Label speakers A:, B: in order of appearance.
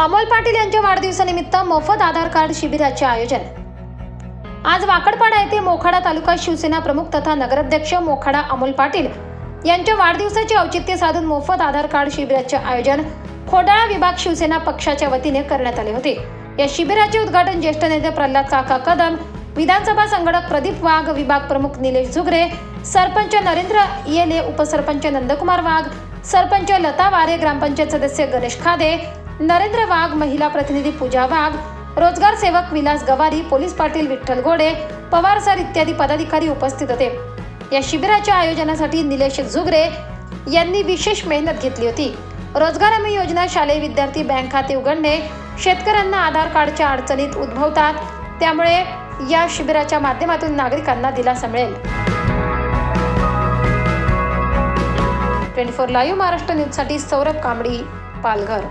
A: अमोल पाटील यांच्या वाढदिवसानिमित्त मोफत आधार कार्ड शिबिराचे आयोजन। आज वाकडपाडा येथे मोखाडा तालुका शिवसेना प्रमुख तथा नगराध्यक्ष मोखाडा अमोल पाटील यांच्या वाढदिवसाचे औचित्य साधून मोफत आधार कार्ड शिबिराचे आयोजन खोडाळा विभाग शिवसेना पक्षाच्या वतीने करण्यात आले होते। या शिबिराचे उद्घाटन ज्येष्ठ नेते प्रल्हाद काका कदम, विधानसभा संघटक प्रदीप वाघ, विभाग प्रमुख निलेश झुगरे, सरपंच नरेंद्र येले, उपसरपंच नंदकुमार वाघ, सरपंच लता वारे, ग्रामपंचायत सदस्य गणेश खादे, नरेंद्र वाघ, महिला प्रतिनिधी पूजा वाघ, रोजगार सेवक विलास गवारी, पोलीस पाटील विठ्ठल गोडे, पवार सर इत्यादी पदाधिकारी उपस्थित होते। या शिबिराच्या आयोजनासाठी निलेश झुगरे यांनी विशेष मेहनत घेतली होती। रोजगार हमी योजना, शालेय विद्यार्थी बँक खाते उघडणे, शेतकऱ्यांना आधार कार्डच्या अडचणीत उद्भवतात, त्यामुळे या शिबिराच्या माध्यमातून नागरिकांना दिलासा मिळेल। 24 लाईव्ह महाराष्ट्र न्यूजसाठी सौरभ कांबडी, पालघर।